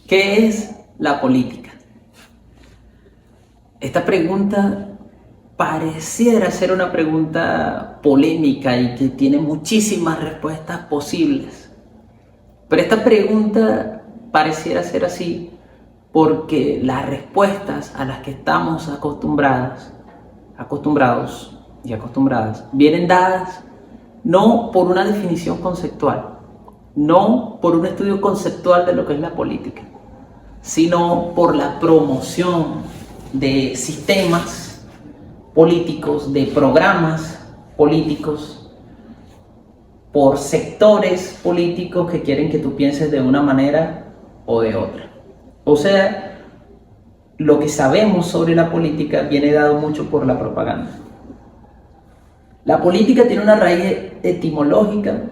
¿Qué es la política? Esta pregunta pareciera ser una pregunta polémica y que tiene muchísimas respuestas posibles. Pero esta pregunta pareciera ser así porque las respuestas a las que estamos acostumbrados y acostumbradas vienen dadas no por una definición conceptual, no por un estudio conceptual de lo que es la política, sino por la promoción de sistemas políticos, de programas políticos, por sectores políticos que quieren que tú pienses de una manera o de otra. O sea, lo que sabemos sobre la política viene dado mucho por la propaganda. La política tiene una raíz etimológica,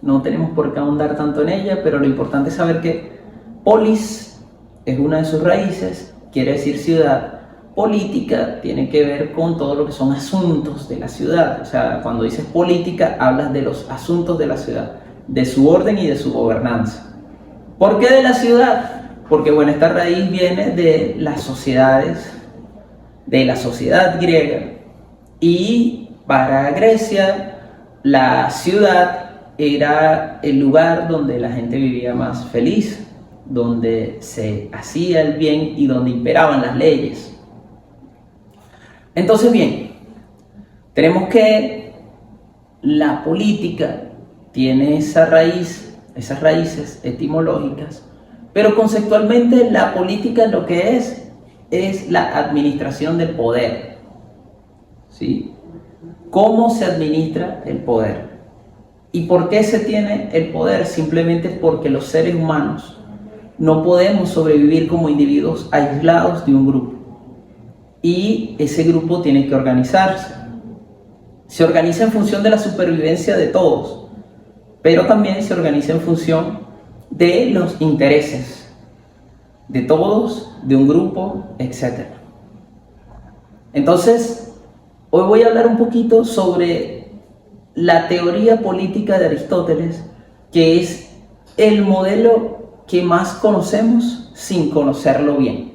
no tenemos por qué ahondar tanto en ella, pero lo importante es saber que polis es una de sus raíces, quiere decir ciudad. Política tiene que ver con todo lo que son asuntos de la ciudad. O sea, cuando dices política, hablas de los asuntos de la ciudad, de su orden y de su gobernanza. ¿Por qué de la ciudad? Porque, bueno, esta raíz viene de las sociedades, de la sociedad griega. Y para Grecia, la ciudad era el lugar donde la gente vivía más feliz, donde se hacía el bien y donde imperaban las leyes. Entonces, bien, tenemos que la política tiene esas raíces etimológicas, pero conceptualmente la política lo que es la administración del poder. ¿Sí? ¿Cómo se administra el poder? ¿Y por qué se tiene el poder? Simplemente porque los seres humanos no podemos sobrevivir como individuos aislados de un grupo. Y ese grupo tiene que organizarse. Se organiza en función de la supervivencia de todos, pero también se organiza en función de los intereses de todos, de un grupo, etc. Entonces, hoy voy a hablar un poquito sobre la teoría política de Aristóteles, que es el modelo que más conocemos sin conocerlo bien.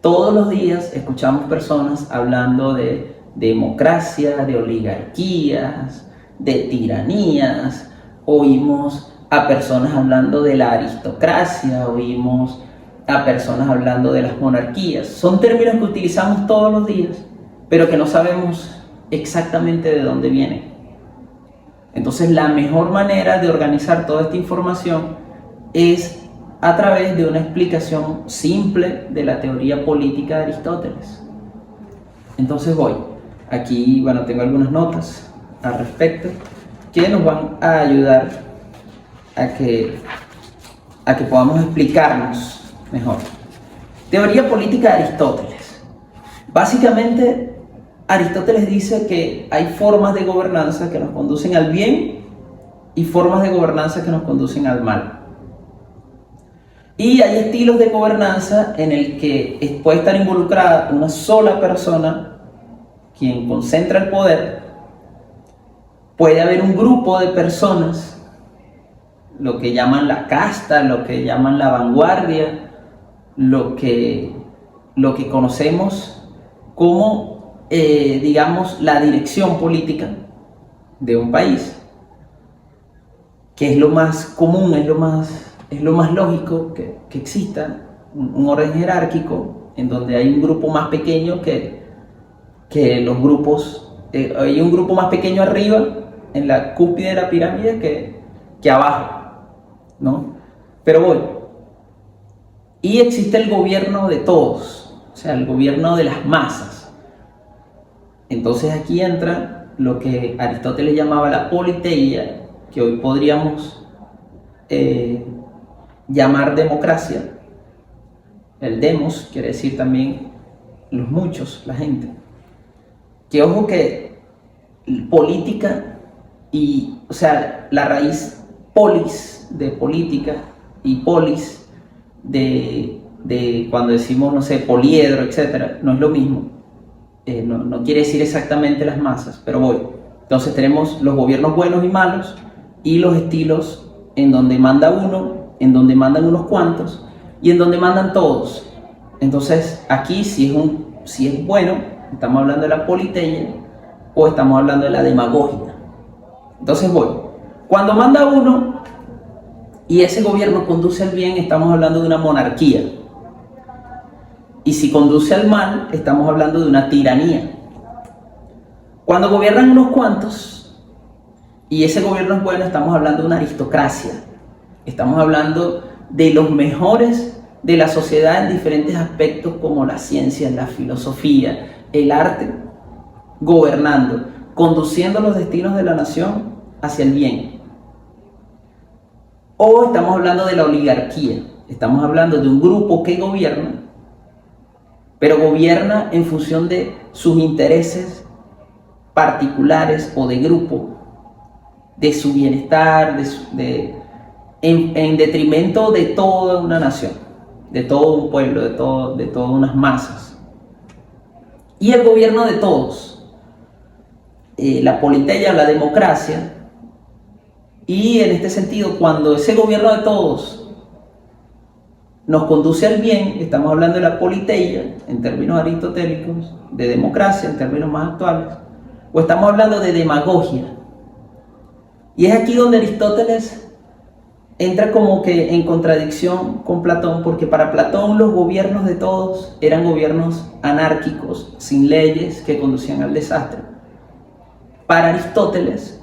Todos los días escuchamos personas hablando de democracia, de oligarquías, de tiranías, oímos a personas hablando de la aristocracia, oímos a personas hablando de las monarquías. Son términos que utilizamos todos los días, pero que no sabemos exactamente de dónde vienen. Entonces, la mejor manera de organizar toda esta información es a través de una explicación simple de la teoría política de Aristóteles. Entonces aquí, tengo algunas notas al respecto que nos van a ayudar a que podamos explicarnos mejor. Teoría política de Aristóteles. Básicamente, Aristóteles dice que hay formas de gobernanza que nos conducen al bien y formas de gobernanza que nos conducen al mal. Y hay estilos de gobernanza en el que puede estar involucrada una sola persona, quien concentra el poder. Puede haber un grupo de personas, lo que llaman la casta, lo que llaman la vanguardia, lo que conocemos como, la dirección política de un país, que es lo más común, es lo más lógico que exista un orden jerárquico en donde hay un grupo más pequeño que los grupos, hay un grupo más pequeño arriba en la cúspide de la pirámide que abajo, ¿no? Pero y existe el gobierno de todos, o sea, el gobierno de las masas. Entonces aquí entra lo que Aristóteles llamaba la politeía, que hoy podríamos llamar democracia. El demos quiere decir también los muchos, la gente. Que ojo que política la raíz polis de política y polis de cuando decimos, no sé, poliedro, etcétera, no es lo mismo. No quiere decir exactamente las masas, pero Entonces tenemos los gobiernos buenos y malos y los estilos en donde manda uno en donde mandan unos cuantos y en donde mandan todos. Entonces aquí si es bueno, estamos hablando de la politeia o estamos hablando de la demagogia. Entonces cuando manda uno y ese gobierno conduce al bien, estamos hablando de una monarquía. Y si conduce al mal, estamos hablando de una tiranía. Cuando gobiernan unos cuantos y ese gobierno es bueno, estamos hablando de una aristocracia. Estamos hablando de los mejores de la sociedad en diferentes aspectos como la ciencia, la filosofía, el arte, gobernando, conduciendo los destinos de la nación hacia el bien. O estamos hablando de la oligarquía. Estamos hablando de un grupo que gobierna, pero gobierna en función de sus intereses particulares o de grupo, de su bienestar, en detrimento de toda una nación, de todo un pueblo, de todas unas masas. Y el gobierno de todos, la politeia, la democracia, y en este sentido, cuando ese gobierno de todos nos conduce al bien, estamos hablando de la politeia en términos aristotélicos, de democracia en términos más actuales, o estamos hablando de demagogia. Y es aquí donde Aristóteles entra como que en contradicción con Platón, porque para Platón los gobiernos de todos eran gobiernos anárquicos, sin leyes, que conducían al desastre. Para Aristóteles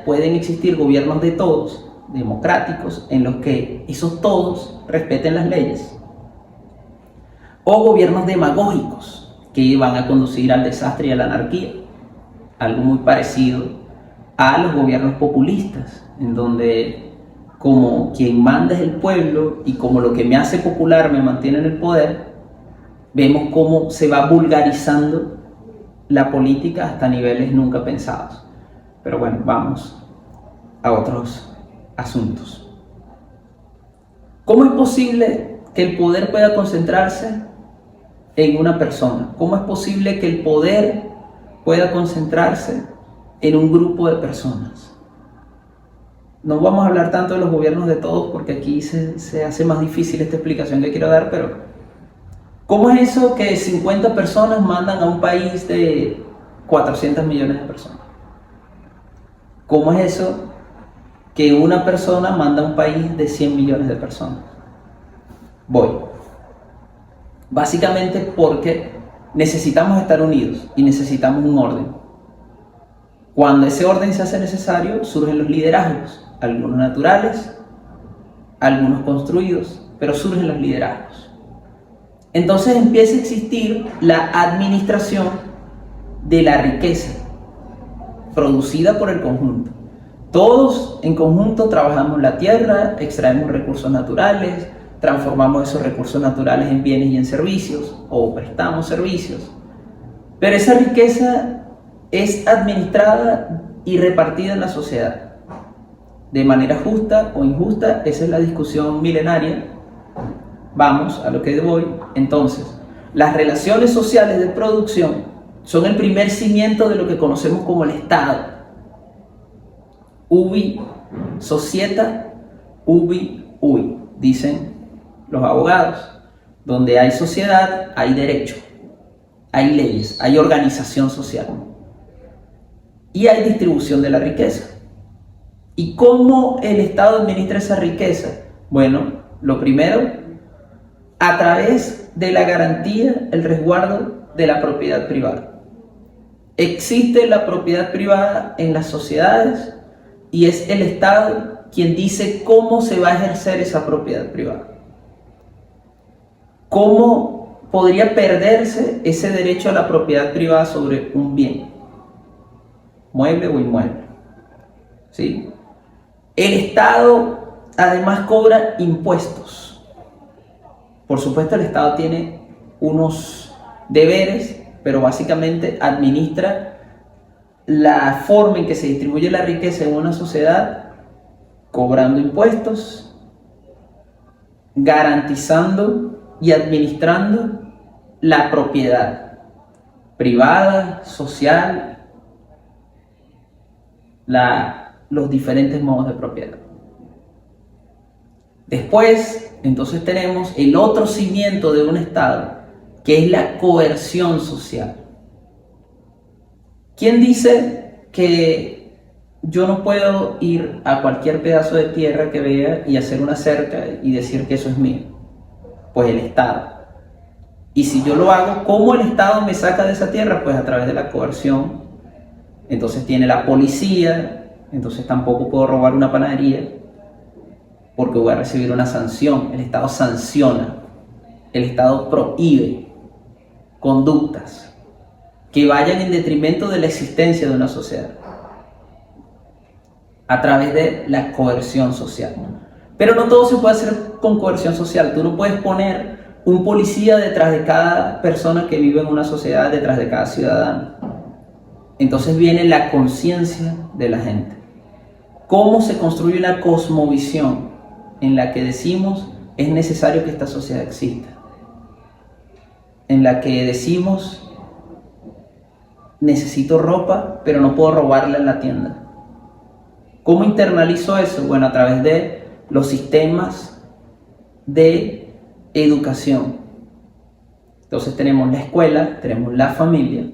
pueden existir gobiernos de todos, democráticos, en los que esos todos respeten las leyes, o gobiernos demagógicos que van a conducir al desastre y a la anarquía, algo muy parecido a los gobiernos populistas, en donde como quien manda es el pueblo y como lo que me hace popular me mantiene en el poder, vemos cómo se va vulgarizando la política hasta niveles nunca pensados. Pero bueno, vamos a otros asuntos. ¿Cómo es posible que el poder pueda concentrarse en una persona? ¿Cómo es posible que el poder pueda concentrarse en un grupo de personas? No vamos a hablar tanto de los gobiernos de todos porque aquí se hace más difícil esta explicación que quiero dar, pero ¿cómo es eso que 50 personas mandan a un país de 400 millones de personas? ¿Cómo es eso que una persona manda a un país de 100 millones de personas? Básicamente porque necesitamos estar unidos y necesitamos un orden. Cuando ese orden se hace necesario, surgen los liderazgos, algunos naturales, algunos construidos, pero surgen los liderazgos. Entonces empieza a existir la administración de la riqueza producida por el conjunto. Todos en conjunto trabajamos la tierra, extraemos recursos naturales, transformamos esos recursos naturales en bienes y en servicios, o prestamos servicios. Pero esa riqueza es administrada y repartida en la sociedad. De manera justa o injusta, esa es la discusión milenaria. Vamos a lo que voy. Entonces, las relaciones sociales de producción son el primer cimiento de lo que conocemos como el Estado. Ubi societa, ubi ui, dicen los abogados. Donde hay sociedad, hay derecho, hay leyes, hay organización social y hay distribución de la riqueza. ¿Y cómo el Estado administra esa riqueza? Bueno, lo primero, a través de la garantía, el resguardo de la propiedad privada. Existe la propiedad privada en las sociedades y es el Estado quien dice cómo se va a ejercer esa propiedad privada. ¿Cómo podría perderse ese derecho a la propiedad privada sobre un bien, mueble o inmueble? ¿Sí? El Estado además cobra impuestos. Por supuesto, el Estado tiene unos deberes, pero básicamente administra la forma en que se distribuye la riqueza en una sociedad, cobrando impuestos, garantizando y administrando la propiedad privada, social, los diferentes modos de propiedad. Después, entonces tenemos el otro cimiento de un Estado, que es la coerción social. ¿Quién dice que yo no puedo ir a cualquier pedazo de tierra que vea y hacer una cerca y decir que eso es mío? Pues el Estado. Y si yo lo hago, ¿cómo el Estado me saca de esa tierra? Pues a través de la coerción. Entonces tiene la policía, entonces tampoco puedo robar una panadería porque voy a recibir una sanción. El Estado sanciona, el Estado prohíbe conductas que vayan en detrimento de la existencia de una sociedad a través de la coerción social. Pero no todo se puede hacer con coerción social. Tú no puedes poner un policía detrás de cada persona que vive en una sociedad, detrás de cada ciudadano. Entonces viene la conciencia de la gente. ¿Cómo se construye una cosmovisión en la que decimos es necesario que esta sociedad exista? En la que decimos necesito ropa, pero no puedo robarla en la tienda. ¿Cómo internalizo eso? Bueno, a través de los sistemas de educación. Entonces tenemos la escuela, tenemos la familia,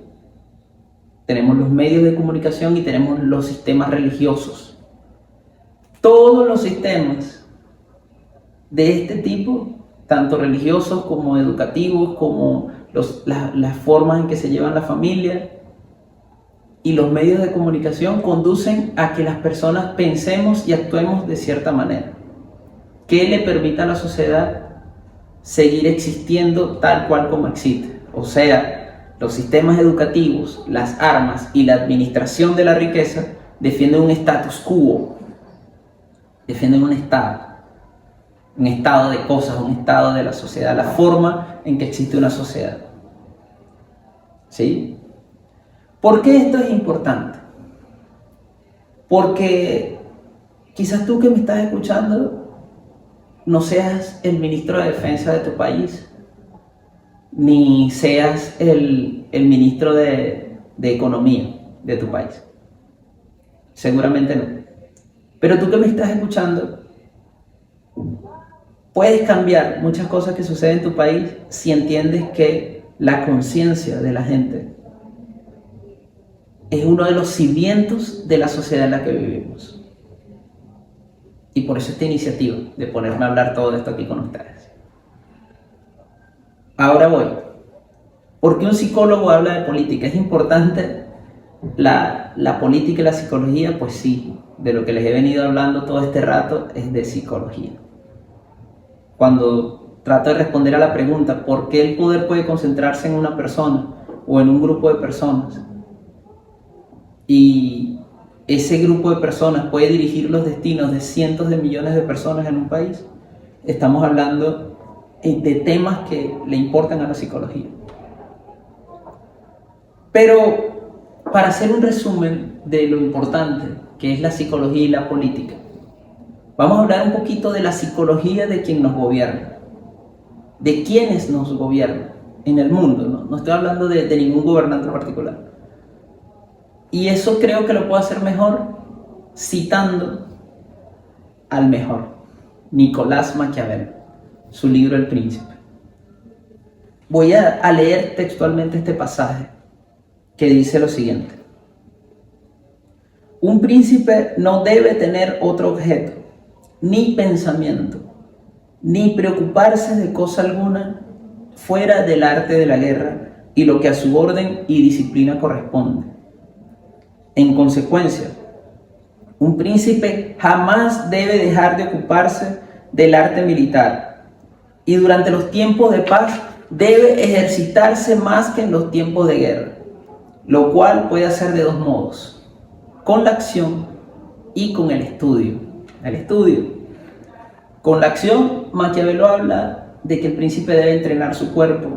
tenemos los medios de comunicación y tenemos los sistemas religiosos. Todos los sistemas de este tipo, tanto religiosos como educativos, como las formas en que se llevan la familia y los medios de comunicación, conducen a que las personas pensemos y actuemos de cierta manera, que le permita a la sociedad seguir existiendo tal cual como existe. O sea, los sistemas educativos, las armas y la administración de la riqueza defienden un status quo, defienden un estado de cosas, un estado de la sociedad, la forma en que existe una sociedad. ¿Sí? ¿Por qué esto es importante? Porque quizás tú que me estás escuchando no seas el ministro de Defensa de tu país, ni seas el ministro de Economía de tu país. Seguramente no. Pero tú que me estás escuchando, puedes cambiar muchas cosas que suceden en tu país si entiendes que la conciencia de la gente es uno de los cimientos de la sociedad en la que vivimos. Y por eso esta iniciativa de ponerme a hablar todo esto aquí con ustedes. Ahora voy. ¿Por qué un psicólogo habla de política? ¿Es importante la política y la psicología? Pues sí, de lo que les he venido hablando todo este rato es de psicología. Cuando trato de responder a la pregunta ¿por qué el poder puede concentrarse en una persona o en un grupo de personas? Y ese grupo de personas puede dirigir los destinos de cientos de millones de personas en un país. Estamos hablando de temas que le importan a la psicología. Pero para hacer un resumen de lo importante que es la psicología y la política, vamos a hablar un poquito de la psicología de quien nos gobierna, de quienes nos gobiernan en el mundo. No estoy hablando de ningún gobernante en particular. Y eso creo que lo puedo hacer mejor citando al mejor, Nicolás Maquiavelo, su libro El Príncipe. Voy a leer textualmente este pasaje que dice lo siguiente: un príncipe no debe tener otro objeto, ni pensamiento, ni preocuparse de cosa alguna fuera del arte de la guerra y lo que a su orden y disciplina corresponde. En consecuencia, un príncipe jamás debe dejar de ocuparse del arte militar y durante los tiempos de paz debe ejercitarse más que en los tiempos de guerra, lo cual puede hacer de dos modos: con la acción y con el estudio. Con la acción, Maquiavelo habla de que el príncipe debe entrenar su cuerpo,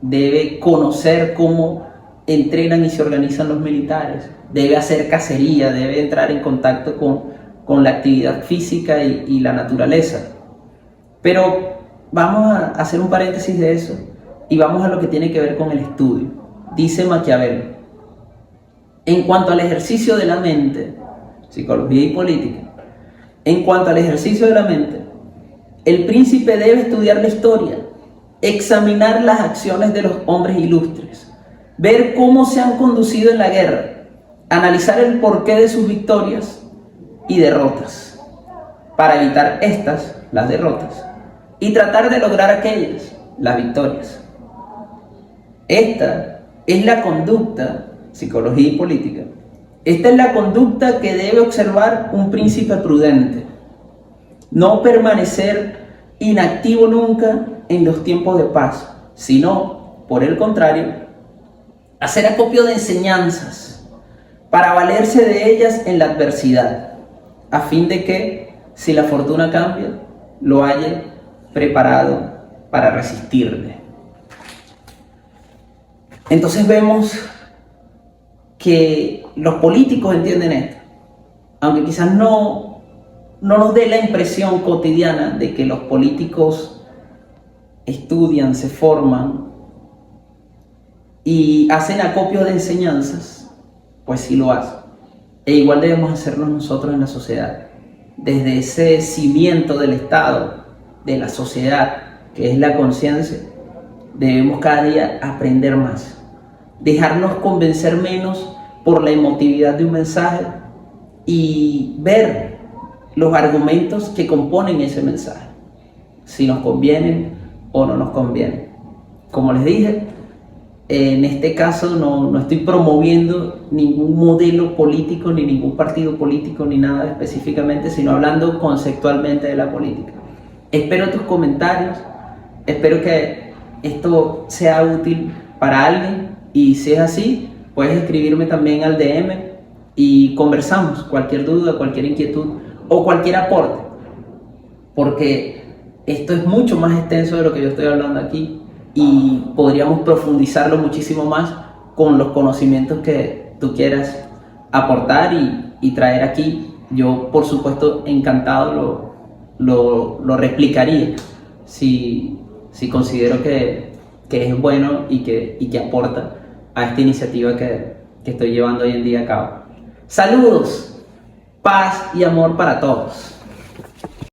debe conocer cómo entrenan y se organizan los militares, debe hacer cacería, debe entrar en contacto con la actividad física y la naturaleza. Pero vamos a hacer un paréntesis de eso y vamos a lo que tiene que ver con el estudio. Dice Maquiavelo: en cuanto al ejercicio de la mente, psicología y política, en cuanto al ejercicio de la mente, El príncipe debe estudiar la historia, examinar las acciones de los hombres ilustres, ver cómo se han conducido en la guerra, analizar el porqué de sus victorias y derrotas, para evitar estas, las derrotas, y tratar de lograr aquellas, las victorias. Esta es la conducta, psicología y política, esta es la conducta que debe observar un príncipe prudente. No permanecer inactivo nunca en los tiempos de paz, sino, por el contrario, hacer acopio de enseñanzas para valerse de ellas en la adversidad, a fin de que, si la fortuna cambia, lo haya preparado para resistirle. Entonces vemos que los políticos entienden esto, aunque quizás no nos dé la impresión cotidiana de que los políticos estudian, se forman y hacen acopio de enseñanzas, pues sí lo hacen. E igual debemos hacerlo nosotros en la sociedad, desde ese cimiento del Estado, de la sociedad, que es la conciencia. Debemos cada día aprender más, dejarnos convencer menos por la emotividad de un mensaje y ver los argumentos que componen ese mensaje, si nos convienen o no nos convienen. Como les dije, en este caso no estoy promoviendo ningún modelo político, ni ningún partido político, ni nada específicamente, sino hablando conceptualmente de la política. Espero tus comentarios, espero que esto sea útil para alguien, y si es así, puedes escribirme también al DM y conversamos cualquier duda, cualquier inquietud o cualquier aporte, porque esto es mucho más extenso de lo que yo estoy hablando aquí y podríamos profundizarlo muchísimo más con los conocimientos que tú quieras aportar y traer aquí. Yo, por supuesto, encantado lo replicaría si considero que es bueno y que aporta a esta iniciativa que estoy llevando hoy en día a cabo. Saludos, paz y amor para todos.